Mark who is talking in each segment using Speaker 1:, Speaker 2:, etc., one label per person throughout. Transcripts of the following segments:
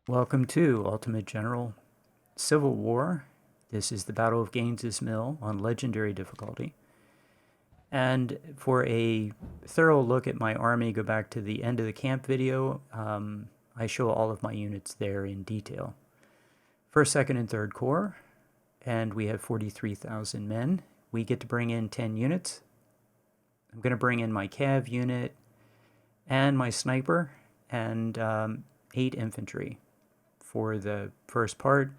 Speaker 1: Welcome to Ultimate General Civil War. This is the Battle of Gaines's Mill on Legendary difficulty. And for a thorough look at my army, go back to the end of the camp video. I show all of my units there in detail. First, second, and third corps, and we have 43,000 men. We get to bring in 10 units. I'm going to bring in my cav unit and my sniper and 8 infantry for the first part.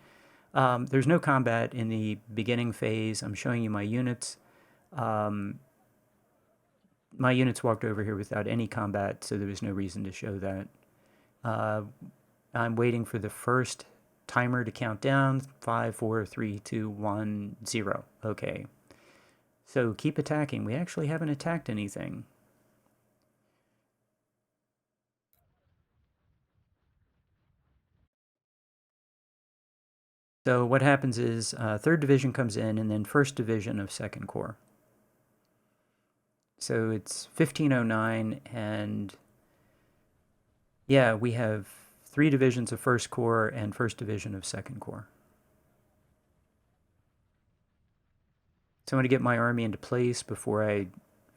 Speaker 1: There's no combat in the beginning phase. I'm showing you my units. My units walked over here without any combat, so there was no reason to show that. I'm waiting for the first timer to count down. 5, 4, 3, 2, 1, 0. Okay. So keep attacking. We actually haven't attacked anything. So what happens is 3rd Division comes in, and then 1st Division of 2nd Corps. So it's 1509, and yeah, we have 3 divisions of 1st Corps and 1st Division of 2nd Corps. So I'm going to get my army into place before I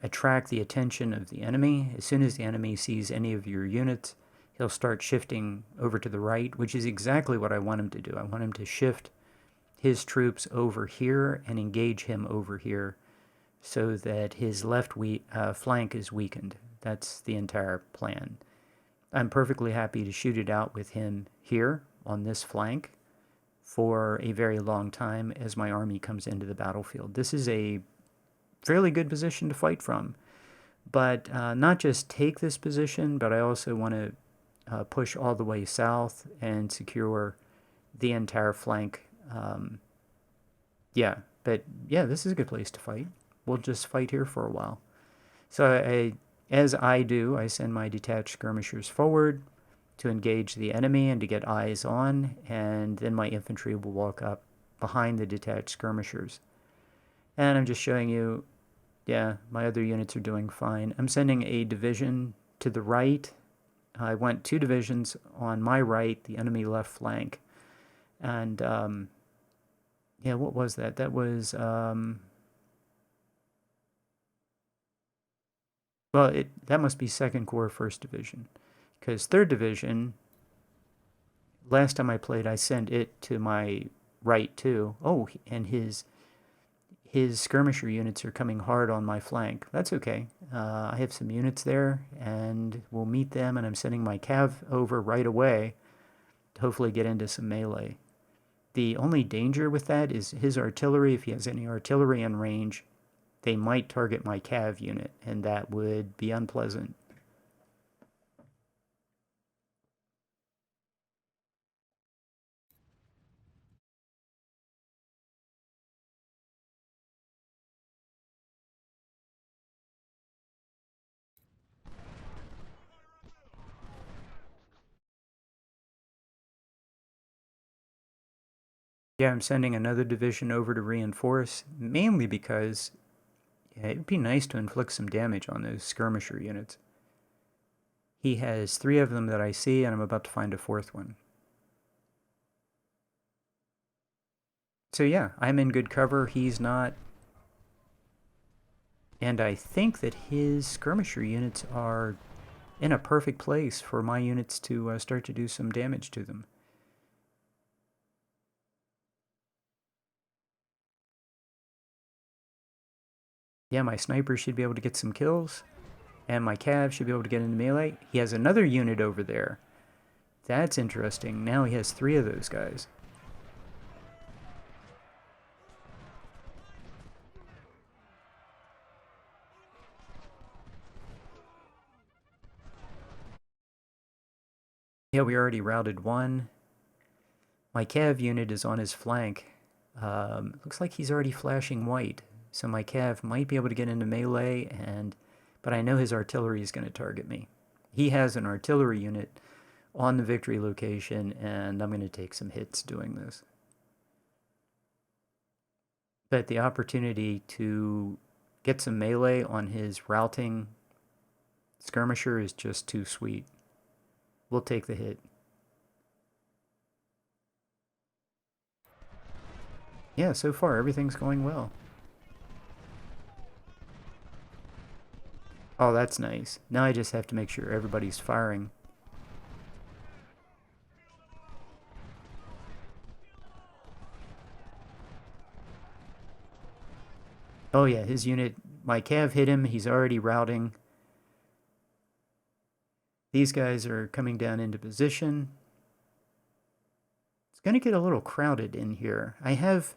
Speaker 1: attract the attention of the enemy. As soon as the enemy sees any of your units, he'll start shifting over to the right, which is exactly what I want him to do. I want him to shift his troops over here and engage him over here so that his left flank is weakened. That's the entire plan. I'm perfectly happy to shoot it out with him here on this flank for a very long time as my army comes into the battlefield. This is a fairly good position to fight from, but not just take this position, but I also want to push all the way south and secure the entire flank. This is a good place to fight. We'll just fight here for a while. So as I do, I send my detached skirmishers forward to engage the enemy and to get eyes on, and then my infantry will walk up behind the detached skirmishers. And I'm just showing you, yeah, my other units are doing fine. I'm sending a division to the right. I went 2 divisions on my right, the enemy left flank. And, yeah, what was that? That was, that must be 2nd Corps, 1st Division. Because 3rd Division, last time I played, I sent it to my right too. Oh, and his skirmisher units are coming hard on my flank. That's okay. I have some units there, and we'll meet them, and I'm sending my cav over right away to hopefully get into some melee. The only danger with that is his artillery. If he has any artillery in range, they might target my cav unit, and that would be unpleasant. Yeah, I'm sending another division over to reinforce, mainly because it would be nice to inflict some damage on those skirmisher units. He has 3 of them that I see, and I'm about to find a 4th one. So yeah, I'm in good cover. He's not. And I think that his skirmisher units are in a perfect place for my units to start to do some damage to them. Yeah, my sniper should be able to get some kills, and my cav should be able to get into melee. He has another unit over there. That's interesting. Now he has 3 of those guys. Yeah, we already routed 1. My cav unit is on his flank. Looks like he's already flashing white. So my cav might be able to get into melee, but I know his artillery is going to target me. He has an artillery unit on the victory location, and I'm going to take some hits doing this. But the opportunity to get some melee on his routing skirmisher is just too sweet. We'll take the hit. Yeah, so far everything's going well. Oh, that's nice. Now I just have to make sure everybody's firing. Oh yeah, his unit, my cav hit him. He's already routing. These guys are coming down into position. It's going to get a little crowded in here. I have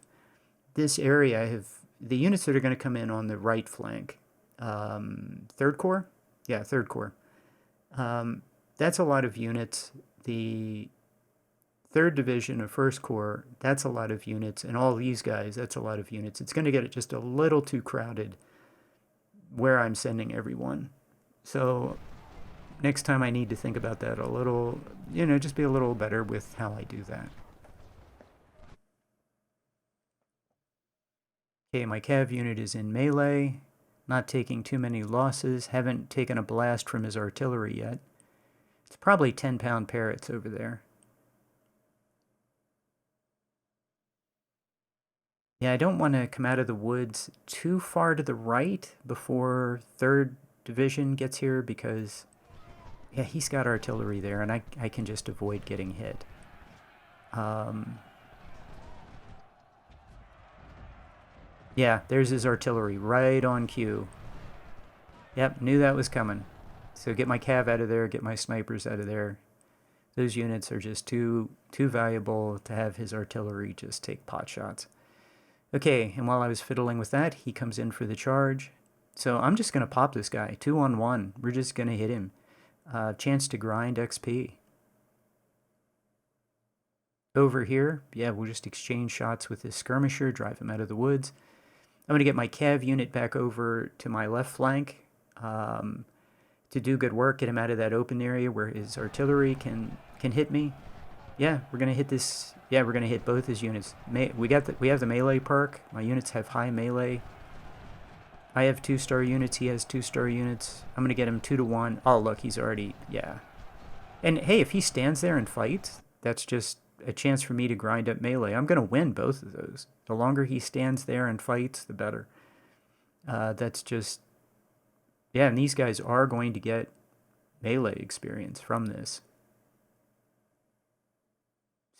Speaker 1: this area, I have the units that are going to come in on the right flank. Third Corps? Yeah, Third Corps. That's a lot of units. The Third Division of First Corps, that's a lot of units. And all these guys, that's a lot of units. It's going to get just a little too crowded where I'm sending everyone. So next time I need to think about that a little, just be a little better with how I do that. Okay, my cav unit is in melee, not taking too many losses, haven't taken a blast from his artillery yet. It's probably 10-pound parrots over there. Yeah, I don't want to come out of the woods too far to the right before 3rd Division gets here because, yeah, he's got artillery there and I can just avoid getting hit. Yeah, there's his artillery right on cue. Yep, knew that was coming. So get my cav out of there, get my snipers out of there. Those units are just too valuable to have his artillery just take pot shots. Okay, and while I was fiddling with that, he comes in for the charge. So I'm just going to pop this guy, 2-on-1. We're just going to hit him. Chance to grind XP. Over here, yeah, we'll just exchange shots with this skirmisher, drive him out of the woods. I'm going to get my cav unit back over to my left flank to do good work, get him out of that open area where his artillery can hit me. Yeah, we're going to hit this. Yeah, we're going to hit both his units. We have the melee perk. My units have high melee. I have 2-star units. He has 2-star units. I'm going to get him 2-to-1. Oh, look, he's already, yeah. And hey, if he stands there and fights, that's just a chance for me to grind up melee. I'm going to win both of those. The longer he stands there and fights, the better. That's just, yeah, and these guys are going to get melee experience from this.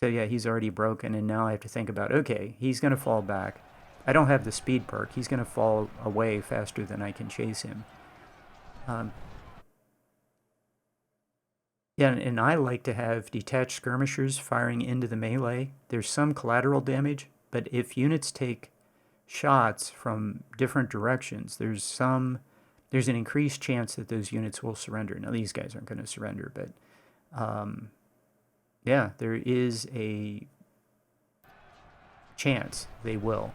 Speaker 1: So yeah, he's already broken, and now I have to think about, okay, he's going to fall back. I don't have the speed perk. He's going to fall away faster than I can chase him. Yeah, and I like to have detached skirmishers firing into the melee. There's some collateral damage, but if units take shots from different directions, there's an increased chance that those units will surrender. Now, these guys aren't going to surrender, but yeah, there is a chance they will.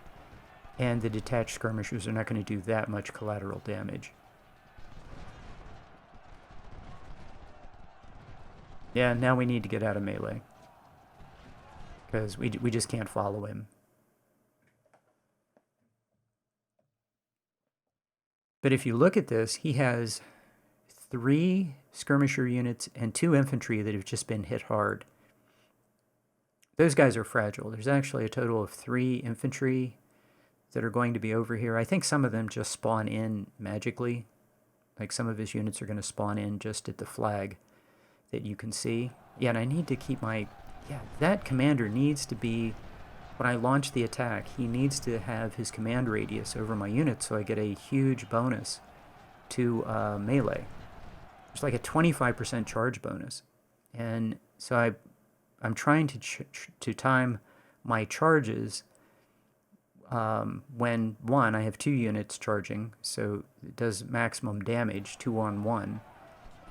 Speaker 1: And the detached skirmishers are not going to do that much collateral damage. Yeah, now we need to get out of melee. Because we just can't follow him. But if you look at this, he has 3 skirmisher units and 2 infantry that have just been hit hard. Those guys are fragile. There's actually a total of 3 infantry that are going to be over here. I think some of them just spawn in magically. Like some of his units are going to spawn in just at the flag that you can see. Yeah, and I need to keep my... Yeah, that commander needs to be... When I launch the attack, he needs to have his command radius over my unit so I get a huge bonus to melee. There's like a 25% charge bonus. And so I'm trying to time my charges when, one, I have 2 units charging, so it does maximum damage, 2-on-1,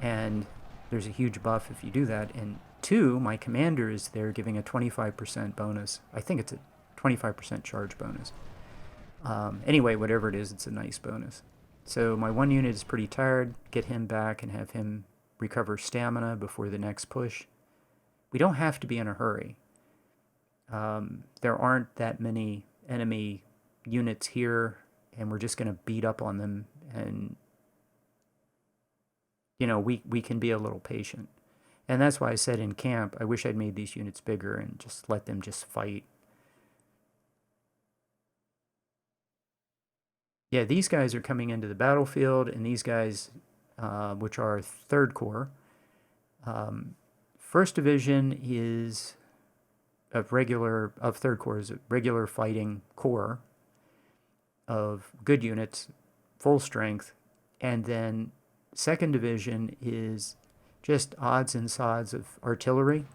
Speaker 1: and there's a huge buff if you do that, and 2, my commander is there giving a 25% bonus. I think it's a 25% charge bonus. Anyway, whatever it is, it's a nice bonus. So my 1 unit is pretty tired. Get him back and have him recover stamina before the next push. We don't have to be in a hurry. There aren't that many enemy units here, and we're just going to beat up on them, and we can be a little patient. And that's why I said in camp, I wish I'd made these units bigger and just let them just fight. Yeah, these guys are coming into the battlefield, and these guys, which are Third Corps. First Division is of Third Corps is a regular fighting corps of good units, full strength, and then Second Division is just odds and sods of artillery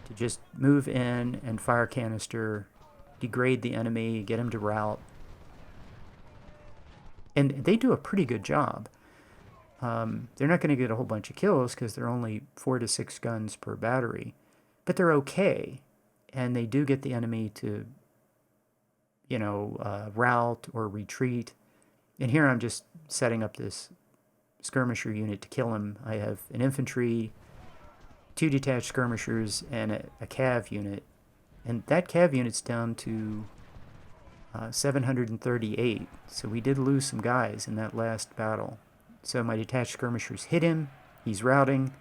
Speaker 1: to just move in and fire canister, degrade the enemy, get him to rout. And they do a pretty good job. They're not going to get a whole bunch of kills because they're only 4 to 6 guns per battery, but they're okay. And they do get the enemy to, rout or retreat. And here I'm just setting up this skirmisher unit to kill him. I have an infantry, 2 detached skirmishers, and a cav unit. And that cav unit's down to 738. So we did lose some guys in that last battle. So my detached skirmishers hit him. He's routing.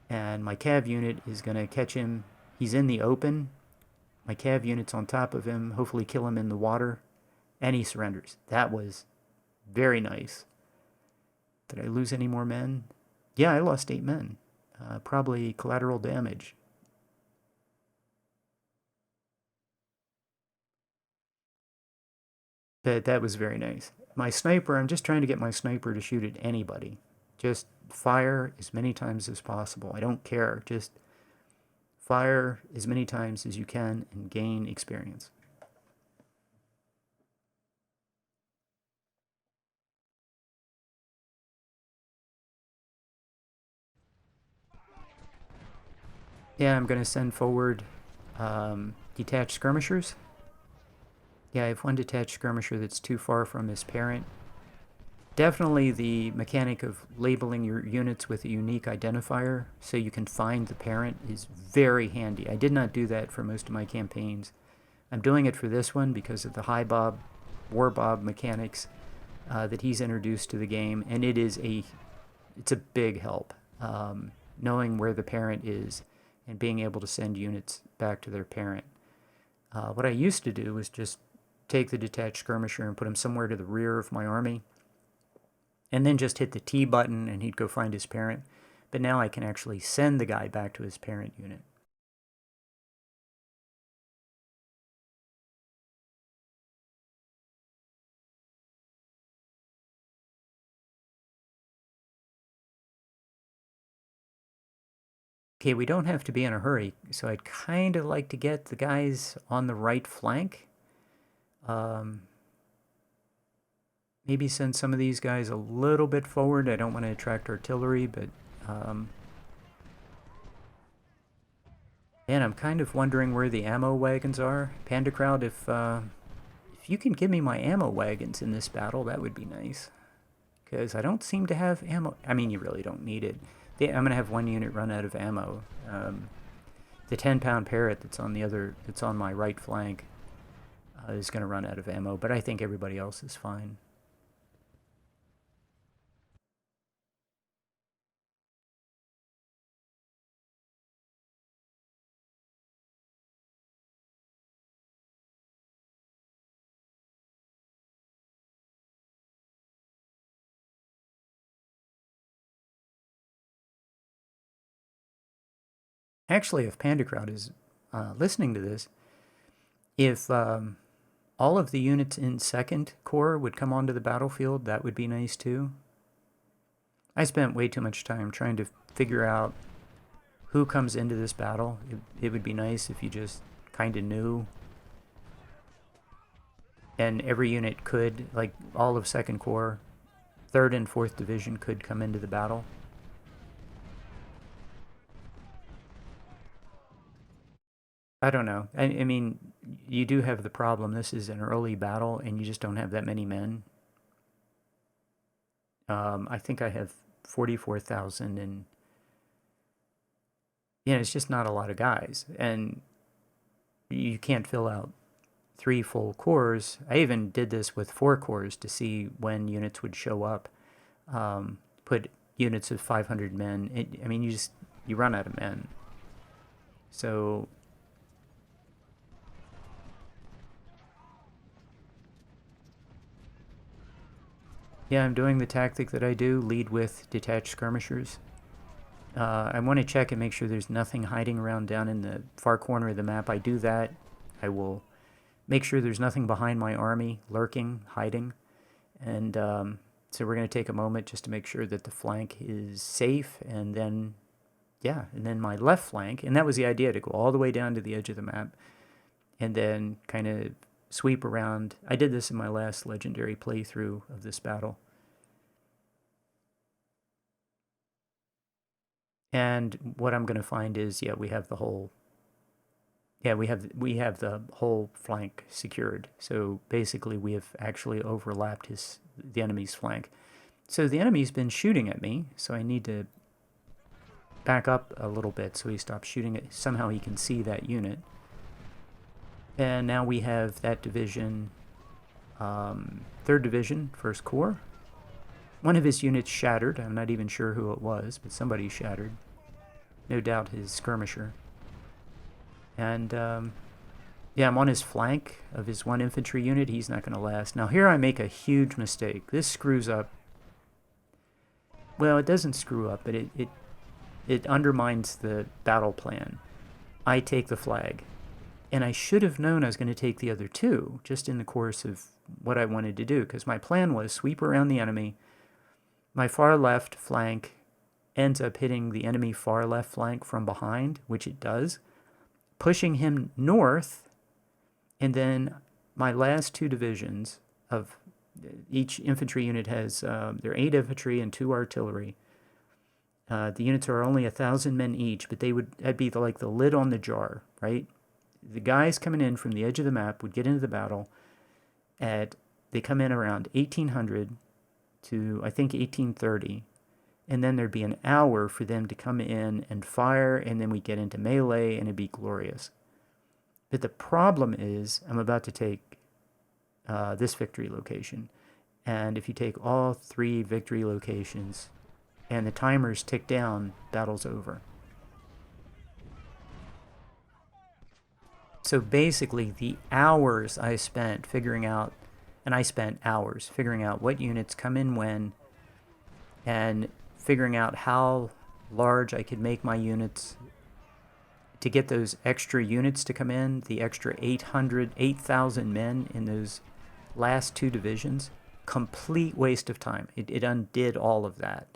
Speaker 1: And my cav unit is going to catch him. He's in the open. My cav unit's on top of him. Hopefully kill him in the water. And he surrenders. That was very nice. Did I lose any more men? Yeah, I lost 8 men. Probably collateral damage. But that was very nice. My sniper, I'm just trying to get my sniper to shoot at anybody. Just fire as many times as possible. I don't care. Just fire as many times as you can and gain experience. Yeah, I'm going to send forward detached skirmishers. Yeah, I have 1 detached skirmisher that's too far from his parent. Definitely the mechanic of labeling your units with a unique identifier so you can find the parent is very handy. I did not do that for most of my campaigns. I'm doing it for this one because of the high bob, war bob mechanics that he's introduced to the game, and it's a big help. Knowing where the parent is and being able to send units back to their parent. What I used to do was just take the detached skirmisher and put him somewhere to the rear of my army, and then just hit the T button and he'd go find his parent. But now I can actually send the guy back to his parent unit. Okay, we don't have to be in a hurry, so I'd kind of like to get the guys on the right flank. Maybe send some of these guys a little bit forward. I don't want to attract artillery, but and I'm kind of wondering where the ammo wagons are. Panda Crowd, if you can give me my ammo wagons in this battle, that would be nice. Because I don't seem to have ammo. I mean, you really don't need it. I'm going to have 1 unit run out of ammo. The 10-pound parrot that's on my right flank is going to run out of ammo, but I think everybody else is fine. Actually, if Panda Crowd is listening to this, if all of the units in Second Corps would come onto the battlefield, that would be nice too. I spent way too much time trying to figure out who comes into this battle. It would be nice if you just kind of knew. And every unit could, like all of Second Corps, 3rd and 4th Division could come into the battle. I don't know. I mean, you do have the problem. This is an early battle, and you just don't have that many men. I think I have 44,000, and it's just not a lot of guys, and you can't fill out 3 full corps. I even did this with 4 corps to see when units would show up. Put units of 500 men. I mean, you run out of men. So Yeah, I'm doing the tactic that I do, lead with detached skirmishers. I want to check and make sure there's nothing hiding around down in the far corner of the map. I do that. I will make sure there's nothing behind my army lurking, hiding. And so we're going to take a moment just to make sure that the flank is safe. And then, yeah, and then my left flank, and that was the idea, to go all the way down to the edge of the map and then kind of sweep around. I did this in my last legendary playthrough of this battle. And what I'm going to find is, yeah, we have the whole the whole flank secured. So basically, we have actually overlapped the enemy's flank. So the enemy's been shooting at me. So I need to back up a little bit so he stops shooting at. Somehow he can see that unit. And now we have that division, 3rd Division, 1st Corps. One of his units shattered. I'm not even sure who it was, but somebody shattered. No doubt his skirmisher. And yeah, I'm on his flank of his 1 infantry unit. He's not going to last. Now here I make a huge mistake. This screws up. Well, it doesn't screw up, but it undermines the battle plan. I take the flag. And I should have known I was going to take the other 2 just in the course of what I wanted to do, because my plan was sweep around the enemy. My far left flank ends up hitting the enemy far left flank from behind, which it does, pushing him north, and then my last 2 divisions of each infantry unit has their 8 infantry and 2 artillery. The units are only 1,000 men each, but that'd be like the lid on the jar, right? The guys coming in from the edge of the map would get into the battle they come in around 1800 to I think 1830, and then there'd be an hour for them to come in and fire, and then we get into melee, and it'd be glorious. But the problem is, I'm about to take this victory location, and if you take all 3 victory locations and the timers tick down, battle's over. So basically, the hours I spent figuring out, and I spent hours figuring out what units come in when, and figuring out how large I could make my units to get those extra units to come in, the extra 8,000 men in those last 2 divisions. Complete waste of time. It undid all of that.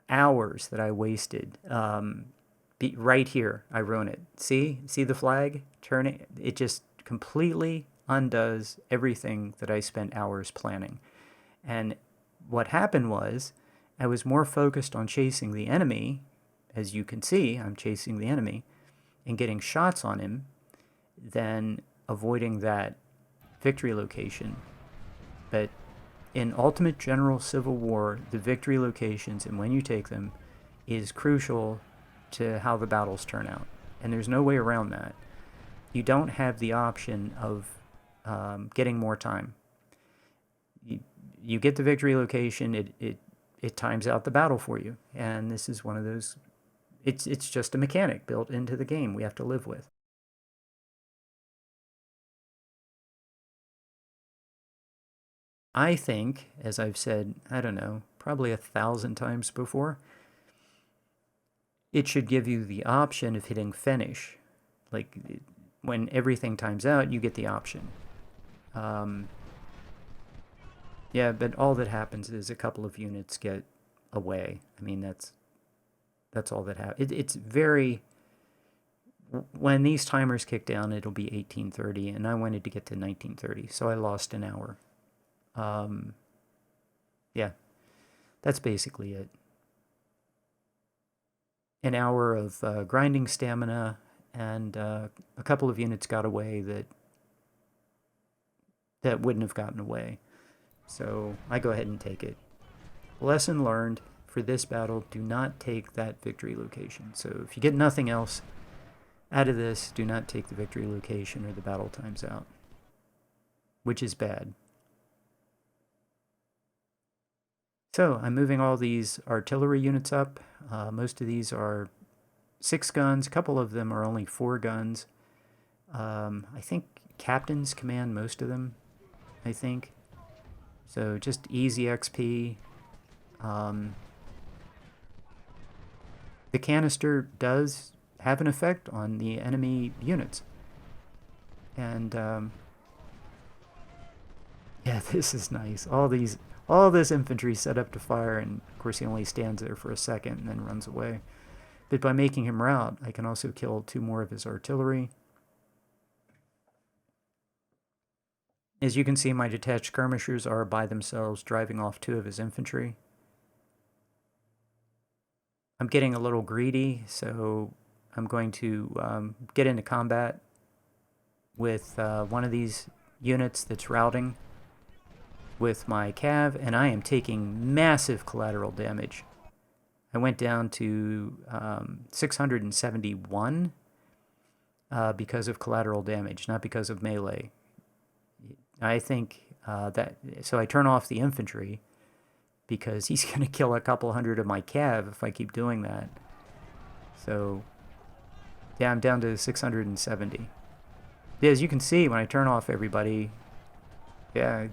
Speaker 1: Hours that I wasted. Right here, I ruin it. See the flag turning? It just completely undoes everything that I spent hours planning. And what happened was, I was more focused on chasing the enemy. As you can see, I'm chasing the enemy and getting shots on him than avoiding that victory location. But in Ultimate General Civil War, the victory locations and when you take them is crucial to how the battles turn out. And there's no way around that. You don't have the option of getting more time. You get the victory location, it times out the battle for you. And this is one of those, it's just a mechanic built into the game we have to live with. I think, as I've said, I don't know, probably 1,000 times before, it should give you the option of hitting finish. Like, when everything times out, you get the option. Yeah, but all that happens is a couple of units get away. I mean, that's all that happens. It's very... When these timers kick down, it'll be 1830, and I wanted to get to 1930, so I lost an hour. Yeah, that's basically it. An hour of grinding stamina, and a couple of units got away that wouldn't have gotten away. So I go ahead and take it. Lesson learned for this battle, do not take that victory location. So if you get nothing else out of this, do not take the victory location or the battle times out, which is bad. So I'm moving all these artillery units up. Most of these are 6 guns. A couple of them are only 4 guns. I think captains command most of them, I think. So just easy XP. The canister does have an effect on the enemy units. And yeah, this is nice. All this infantry set up to fire, and of course he only stands there for a second and then runs away. But by making him rout, I can also kill 2 more of his artillery. As you can see, my detached skirmishers are by themselves driving off 2 of his infantry. I'm getting a little greedy, so I'm going to get into combat with one of these units that's routing with my cav, and I am taking massive collateral damage. I went down to 671 because of collateral damage, not because of melee. I think so I turn off the infantry because he's going to kill a couple hundred of my cav if I keep doing that. So, yeah, I'm down to 670. Yeah, as you can see, when I turn off everybody, yeah,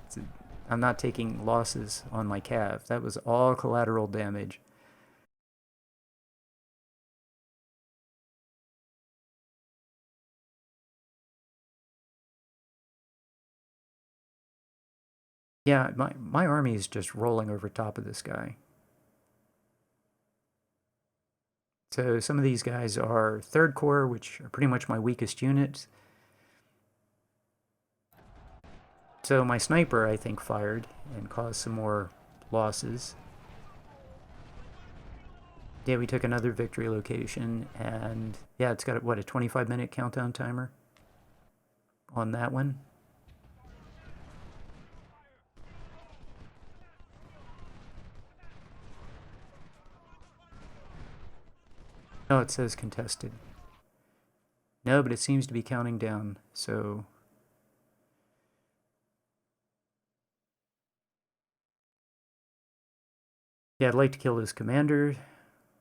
Speaker 1: I'm not taking losses on my cav. That was all collateral damage. Yeah, my army is just rolling over top of this guy. So some of these guys are 3rd Corps, which are pretty much my weakest units. So my sniper, I think, fired and caused some more losses. Yeah, we took another victory location, and yeah, it's got, what, a 25-minute countdown timer on that one. Oh, it says contested. No, but it seems to be counting down, so... Yeah, I'd like to kill his commander.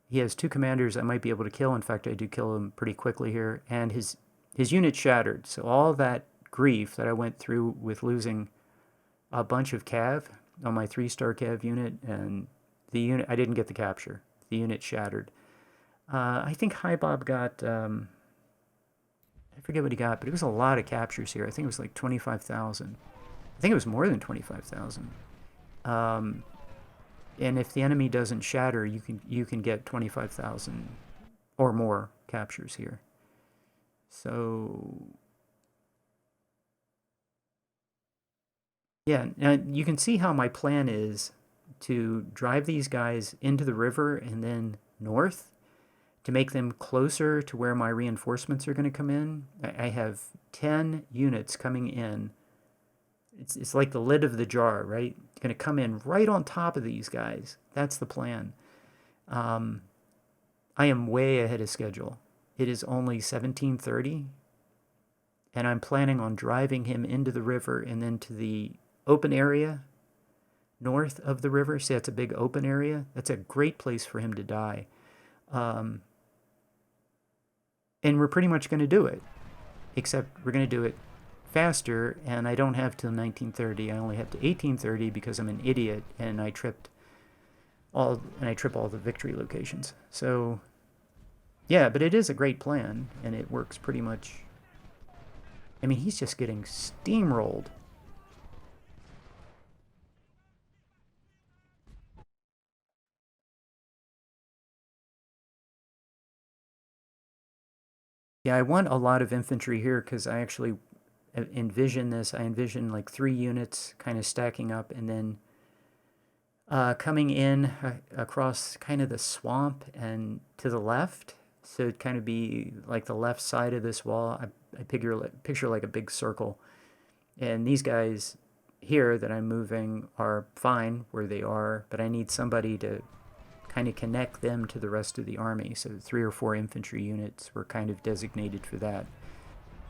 Speaker 1: He has 2 commanders I might be able to kill. In fact, I do kill him pretty quickly here. And his unit shattered. So all that grief that I went through with losing a bunch of cav on my 3-star cav unit, and the unit, I didn't get the capture. The unit shattered. I think High Bob got, I forget what he got, but it was a lot of captures here. I think it was like 25,000. I think it was more than 25,000. And if the enemy doesn't shatter, you can get 25,000 or more captures here. So yeah, now you can see how my plan is to drive these guys into the river and then north to make them closer to where my reinforcements are going to come in. I have 10 units coming in. It's like the lid of the jar, right? Going to come in right on top of these guys. That's the plan. I am way ahead of schedule. It is only 17:30, and I'm planning on driving him into the river and then to the open area north of the river. See, that's a big open area. That's a great place for him to die. And we're pretty much going to do it, except we're going to do it faster, and I don't have till 1930. I only have to 1830 because I'm an idiot and I trip all the victory locations. So yeah, but it is a great plan, and it works pretty much. I mean, he's just getting steamrolled. Yeah, I want a lot of infantry here because I actually envision this. I envision like 3 units kind of stacking up and then coming in across kind of the swamp and to the left. So it'd kind of be like the left side of this wall. I picture like a big circle. And these guys here that I'm moving are fine where they are, but I need somebody to kind of connect them to the rest of the army. So 3 or 4 infantry units were kind of designated for that.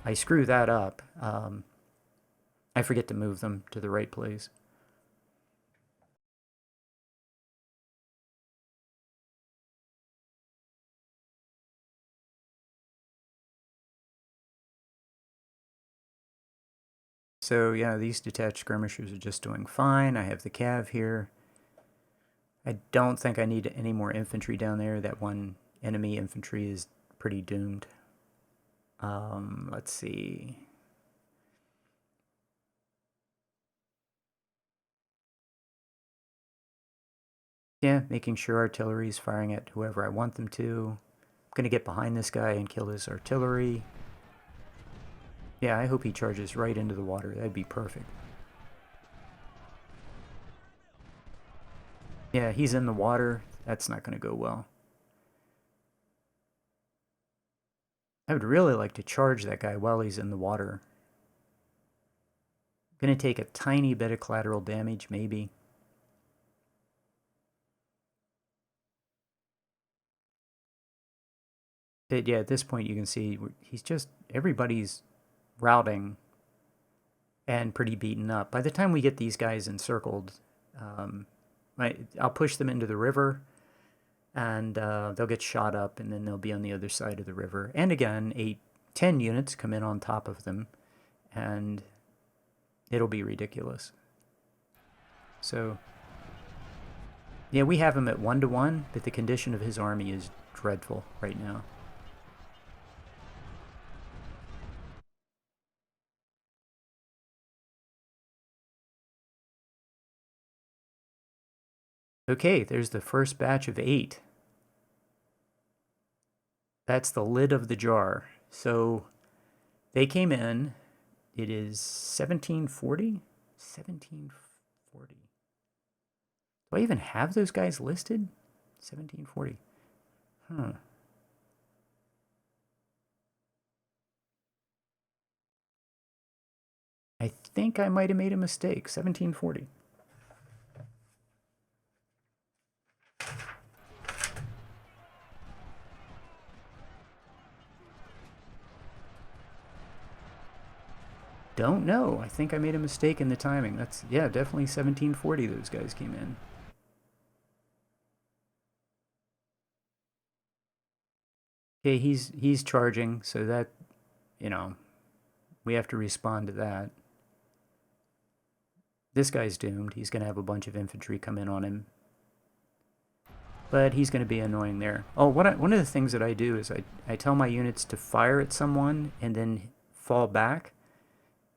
Speaker 1: I screw that up. I forget to move them to the right place. So yeah, these detached skirmishers are just doing fine. I have the cav here. I don't think I need any more infantry down there. That one enemy infantry is pretty doomed. Let's see. Yeah, making sure artillery is firing at whoever I want them to. I'm going to get behind this guy and kill his artillery. Yeah, I hope he charges right into the water. That'd be perfect. Yeah, he's in the water. That's not going to go well. I would really like to charge that guy while he's in the water. Going to take a tiny bit of collateral damage, maybe. But yeah, at this point you can see he's just, everybody's routing and pretty beaten up. By the time we get these guys encircled, I'll push them into the river, and they'll get shot up, and then they'll be on the other side of the river. And again, 10 units come in on top of them, and it'll be ridiculous. So, yeah, we have him at 1-to-1, but the condition of his army is dreadful right now. Okay, there's the first batch of 8. That's the lid of the jar. So they came in. It is 1740? 1740. Do I even have those guys listed? 1740. Huh. I think I might have made a mistake. 1740. Don't know. I think I made a mistake in the timing. That's, yeah, definitely 1740 those guys came in. Okay, he's charging, so that, you know, we have to respond to that. This guy's doomed. He's going to have a bunch of infantry come in on him. But he's going to be annoying there. Oh, one of the things that I do is I tell my units to fire at someone and then fall back.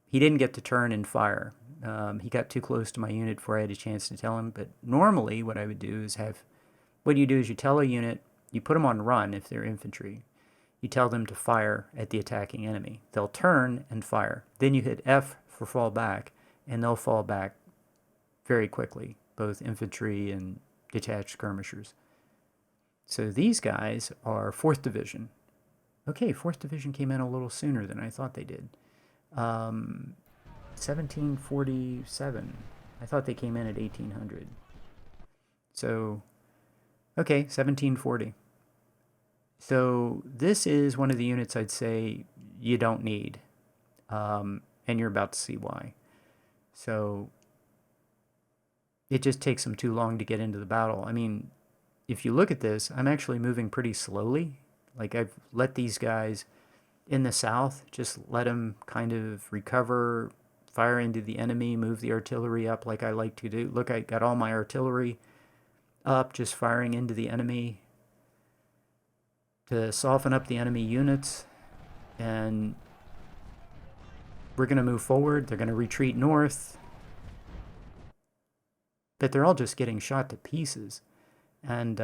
Speaker 1: He didn't get to turn and fire. He got too close to my unit before I had a chance to tell him. But normally what I would do is what you do is you tell a unit, you put them on run if they're infantry. You tell them to fire at the attacking enemy. They'll turn and fire. Then you hit F for fall back, and they'll fall back very quickly, both infantry and detached skirmishers. So these guys are 4th Division. Okay, 4th Division came in a little sooner than I thought they did. 1747. I thought they came in at 1800. So, okay, 1740. So this is one of the units I'd say you don't need, and you're about to see why. So it just takes them too long to get into the battle. I mean, if you look at this, I'm actually moving pretty slowly. Like, I've let these guys in the south, just let them kind of recover, fire into the enemy, move the artillery up like I like to do. Look, I got all my artillery up, just firing into the enemy to soften up the enemy units. And we're going to move forward. They're going to retreat north. But they're all just getting shot to pieces. And,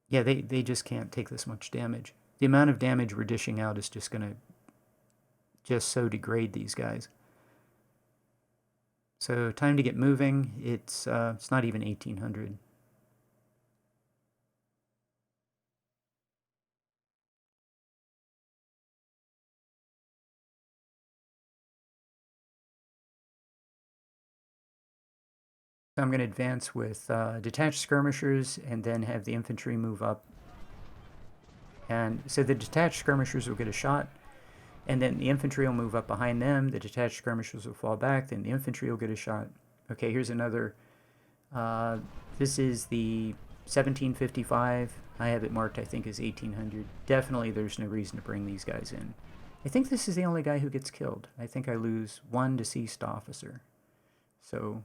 Speaker 1: yeah, they just can't take this much damage. The amount of damage we're dishing out is just going to just so degrade these guys. So time to get moving. It's not even 1800. So I'm going to advance with detached skirmishers and then have the infantry move up. And so the detached skirmishers will get a shot, and then the infantry will move up behind them. The detached skirmishers will fall back, then the infantry will get a shot. Okay, here's another. This is the 1755. I have it marked, I think, as 1800. Definitely there's no reason to bring these guys in. I think this is the only guy who gets killed. I think I lose one deceased officer. So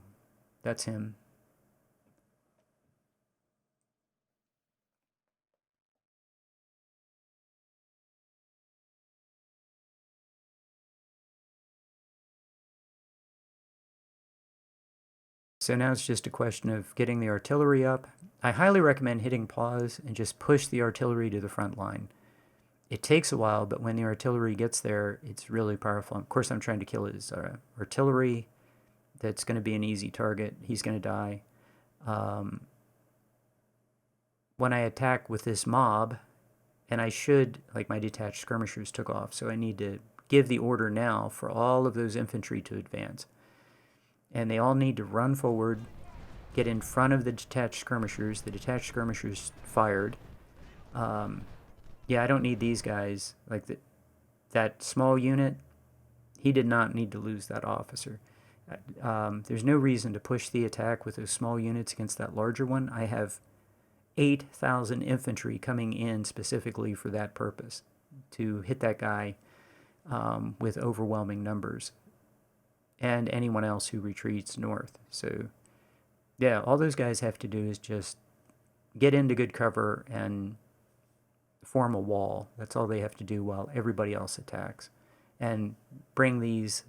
Speaker 1: that's him. So now it's just a question of getting the artillery up. I highly recommend hitting pause and just push the artillery to the front line. It takes a while, but when the artillery gets there, it's really powerful. Of course, I'm trying to kill his artillery. That's going to be an easy target. He's going to die. When I attack with this mob, and I should, like my detached skirmishers took off, so I need to give the order now for all of those infantry to advance. And they all need to run forward, get in front of the detached skirmishers. The detached skirmishers fired. Yeah, I don't need these guys. Like that small unit, he did not need to lose that officer. There's no reason to push the attack with those small units against that larger one. I have 8,000 infantry coming in specifically for that purpose, to hit that guy with overwhelming numbers, and anyone else who retreats north. So yeah, all those guys have to do is just get into good cover and form a wall. That's all they have to do while everybody else attacks, and bring these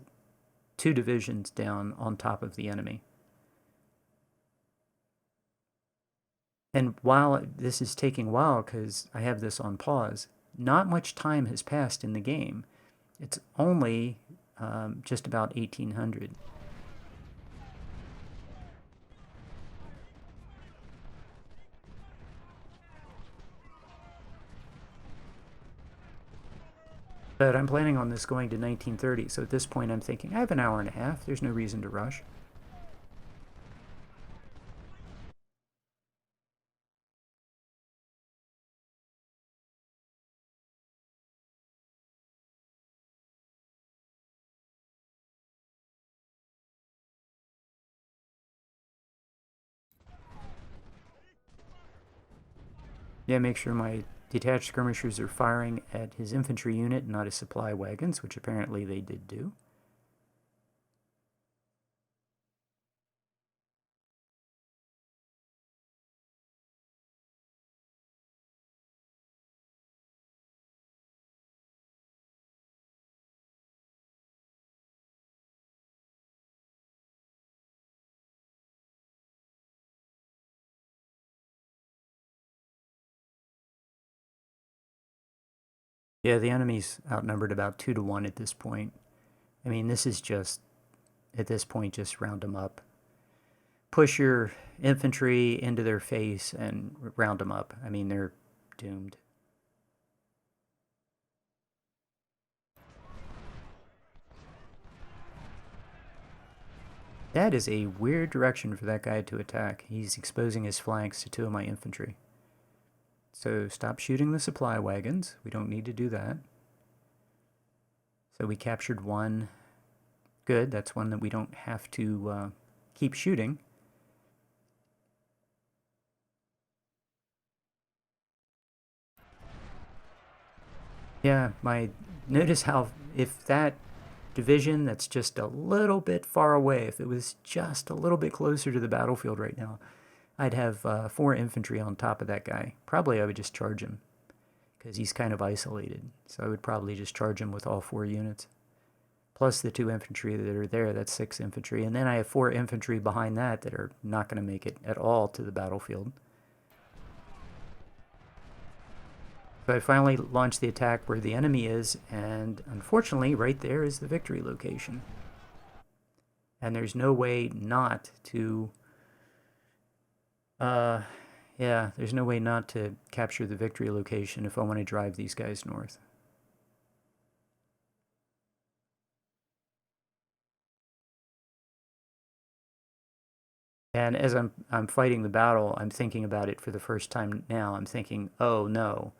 Speaker 1: two divisions down on top of the enemy. And while this is taking a while, because I have this on pause, not much time has passed in the game. It's only just about 1800. But I'm planning on this going to 1930, so at this point I'm thinking, I have an hour and a half. There's no reason to rush. Yeah, make sure my detached skirmishers are firing at his infantry unit, not his supply wagons, which apparently they did do. Yeah, the enemy's outnumbered about 2 to 1 at this point. I mean, this is just, at this point, just round them up. Push your infantry into their face and round them up. I mean, they're doomed. That is a weird direction for that guy to attack. He's exposing his flanks to 2 of my infantry. So stop shooting the supply wagons. We don't need to do that. So we captured 1. Good, that's one that we don't have to keep shooting. Yeah, notice how, if that division that's just a little bit far away, if it was just a little bit closer to the battlefield right now, I'd have 4 infantry on top of that guy. Probably I would just charge him, because he's kind of isolated. So I would probably just charge him with all 4 units. Plus the 2 infantry that are there, that's 6 infantry. And then I have 4 infantry behind that that are not going to make it at all to the battlefield. So I finally launched the attack where the enemy is, and unfortunately, right there is the victory location. And there's no way not to, yeah, there's no way not to capture the victory location if I want to drive these guys north. And as I'm fighting the battle, I'm thinking about it for the first time now. I'm thinking, oh no,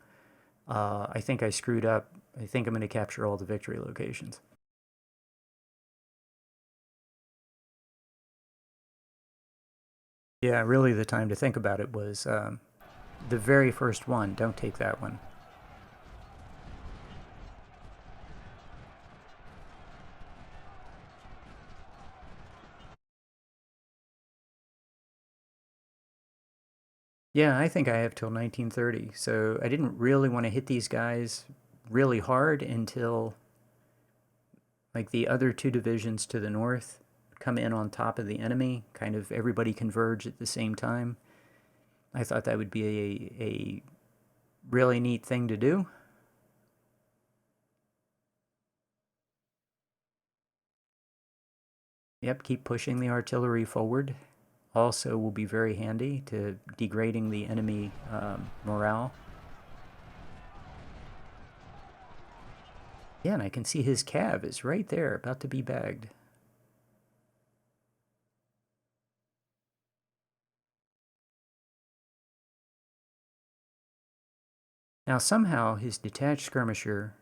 Speaker 1: I think I screwed up. I think I'm going to capture all the victory locations. Yeah, really the time to think about it was the very first one. Don't take that one. Yeah, I think I have till 1930. So I didn't really want to hit these guys really hard until like the other two divisions to the north come in on top of the enemy, kind of everybody converge at the same time. I thought that would be a really neat thing to do. Yep, keep pushing the artillery forward. Also will be very handy to degrading the enemy morale. Yeah, and I can see his cav is right there, about to be bagged. Now somehow his detached skirmisher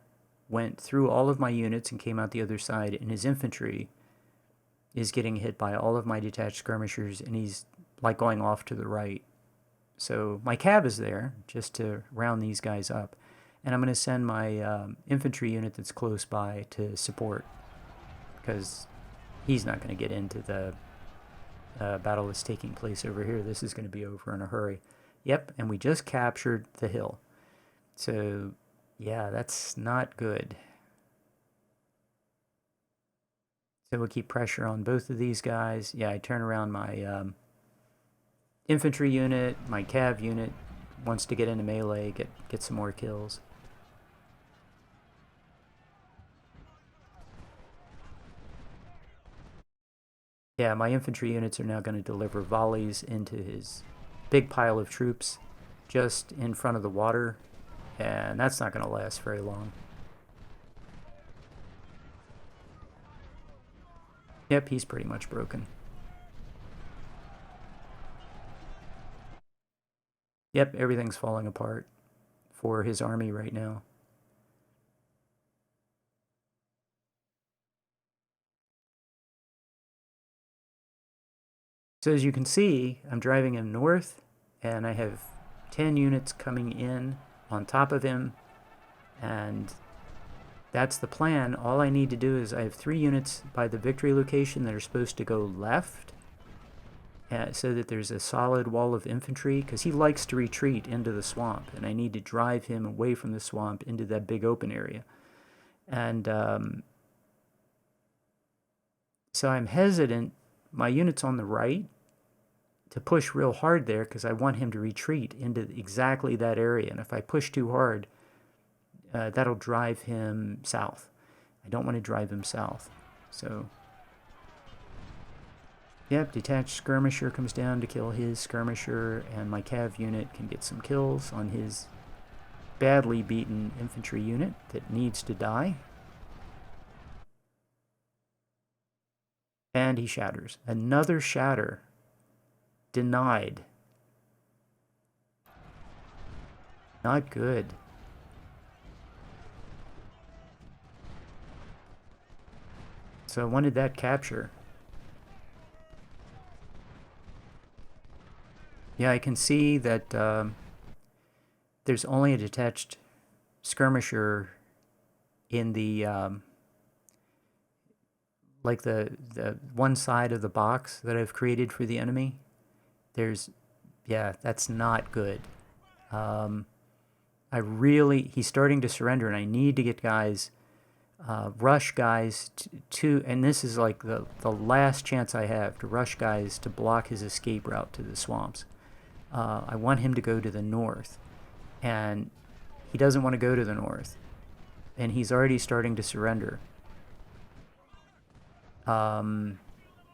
Speaker 1: went through all of my units and came out the other side, and his infantry is getting hit by all of my detached skirmishers, and he's like going off to the right. So my cav is there just to round these guys up, and I'm going to send my infantry unit that's close by to support, because he's not going to get into the battle that's taking place over here. This is going to be over in a hurry. Yep, and we just captured the hill. So, yeah, that's not good. So we'll keep pressure on both of these guys. Yeah, I turn around my infantry unit, my cav unit wants to get into melee, get some more kills. Yeah, my infantry units are now going to deliver volleys into his big pile of troops just in front of the water, and that's not going to last very long. Yep, he's pretty much broken. Yep, everything's falling apart for his army right now. So as you can see, I'm driving him north, and I have 10 units coming in on top of him, and that's the plan. All I need to do is I have 3 units by the victory location that are supposed to go left, so that there's a solid wall of infantry, because he likes to retreat into the swamp, and I need to drive him away from the swamp into that big open area. And so I'm hesitant. My unit's on the right to push real hard there because I want him to retreat into exactly that area. And if I push too hard, that'll drive him south. I don't want to drive him south. So, yep, detached skirmisher comes down to kill his skirmisher, and my cav unit can get some kills on his badly beaten infantry unit that needs to die. And he shatters. Another shatter. Denied. Not good. So I wanted that capture. Yeah, I can see that there's only a detached skirmisher in the like the one side of the box that I've created for the enemy. There's, yeah, that's not good. He's starting to surrender, and I need to get guys, rush guys to, and this is like the last chance I have to rush guys to block his escape route to the swamps. I want him to go to the north, and he doesn't want to go to the north, and he's already starting to surrender.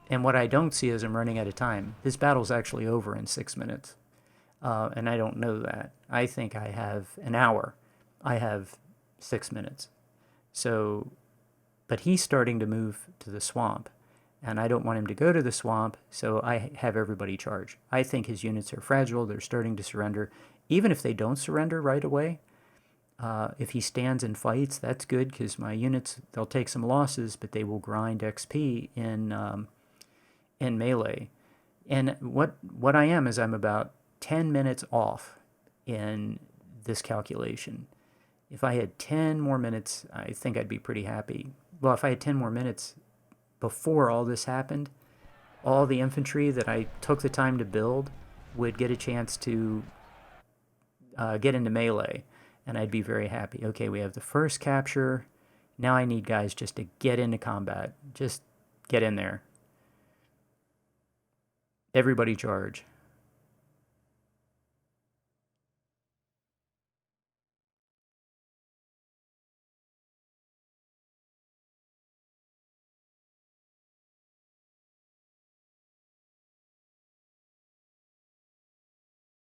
Speaker 1: And what I don't see is I'm running out of time. This battle's actually over in 6 minutes, and I don't know that. I think I have an hour. I have 6 minutes. So, but he's starting to move to the swamp, and I don't want him to go to the swamp, so I have everybody charge. I think his units are fragile. They're starting to surrender. Even if they don't surrender right away, if he stands and fights, that's good, because my units, they'll take some losses, but they will grind XP in melee. And what I am is I'm about 10 minutes off in this calculation. If I had 10 more minutes, I think I'd be pretty happy. Well, if I had 10 more minutes before all this happened, all the infantry that I took the time to build would get a chance to get into melee, and I'd be very happy. Okay, we have the first capture. Now I need guys just to get into combat. Just get in there. Everybody charge.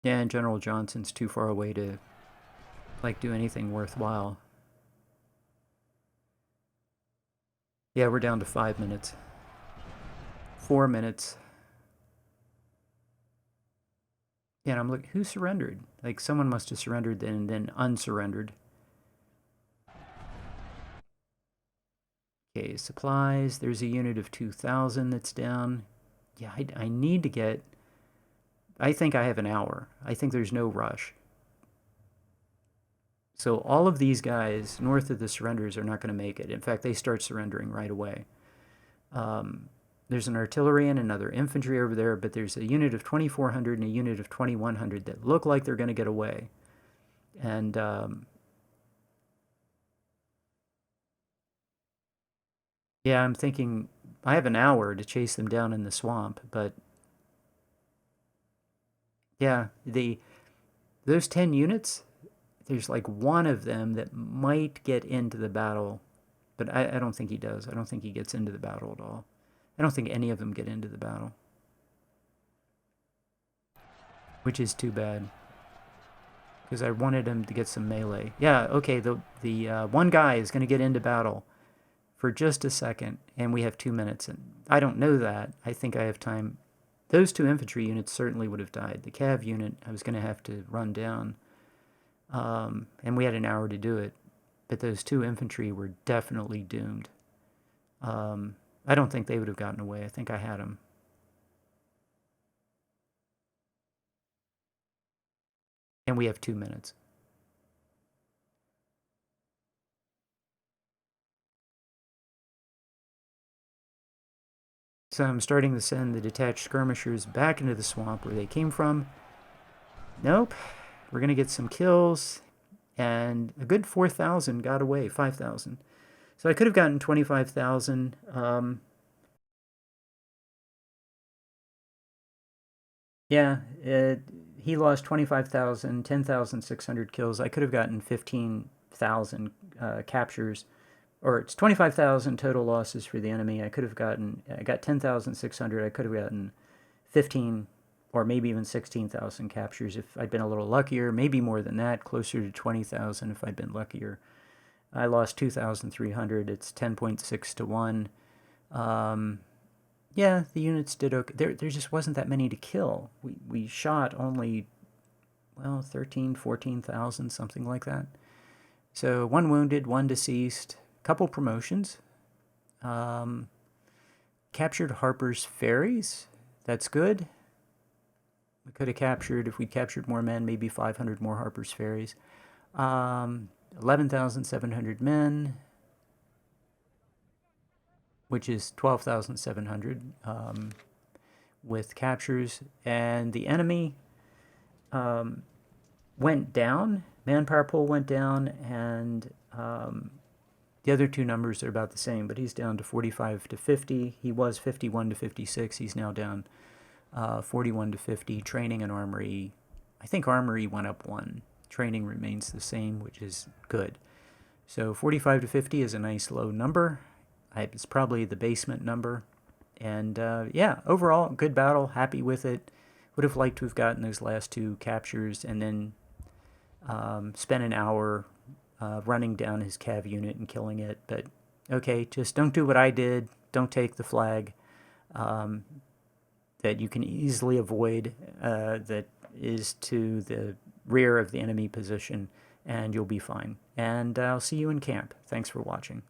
Speaker 1: Yeah, and General Johnson's too far away to like do anything worthwhile. Yeah, we're down to 5 minutes. 4 minutes. Yeah, and I'm looking, who surrendered? Like, someone must have surrendered and then unsurrendered. Okay, supplies. There's a unit of 2,000 that's down. Yeah, I need to get... I think I have an hour. I think there's no rush. So all of these guys north of the surrenders are not going to make it. In fact, they start surrendering right away. There's an artillery and another infantry over there, but there's a unit of 2,400 and a unit of 2,100 that look like they're going to get away. And yeah, I'm thinking I have an hour to chase them down in the swamp, but yeah, those 10 units, there's like one of them that might get into the battle, but I don't think he does. I don't think he gets into the battle at all. I don't think any of them get into the battle, which is too bad because I wanted him to get some melee. Yeah, okay, the one guy is going to get into battle for just a second, and we have 2 minutes. And I don't know that. I think I have time. Those two infantry units certainly would have died. The cav unit I was going to have to run down, and we had an hour to do it. But those two infantry were definitely doomed. I don't think they would have gotten away. I think I had them. And we have 2 minutes. So I'm starting to send the detached skirmishers back into the swamp where they came from. Nope. We're going to get some kills. And a good 4,000 got away, 5,000. So I could have gotten 25,000. Yeah, he lost 25,000, 10,600 kills. I could have gotten 15,000 captures, or it's 25,000 total losses for the enemy. I got 10,600. I could have gotten 15 or maybe even 16,000 captures if I'd been a little luckier, maybe more than that, closer to 20,000 if I'd been luckier. I lost 2,300. It's 10.6 to 1. Yeah, the units did okay. There just wasn't that many to kill. We shot only, well, 13, 14,000, something like that. So 1 wounded, 1 deceased, couple promotions. Captured Harper's Ferries. That's good. We could have captured, if we'd captured more men, maybe 500 more Harper's Ferries. 11,700 men, which is 12,700 with captures. And the enemy went down. Manpower pool went down, and the other two numbers are about the same, but he's down to 45 to 50. He was 51 to 56. He's now down 41 to 50. Training and armory, I think armory went up 1. Training remains the same, which is good. So 45 to 50 is a nice low number. It's probably the basement number. And yeah, overall, good battle. Happy with it. Would have liked to have gotten those last 2 captures and then spent an hour running down his cav unit and killing it. But okay, just don't do what I did. Don't take the flag that you can easily avoid that is to the rear of the enemy position, and you'll be fine. And I'll see you in camp. Thanks for watching.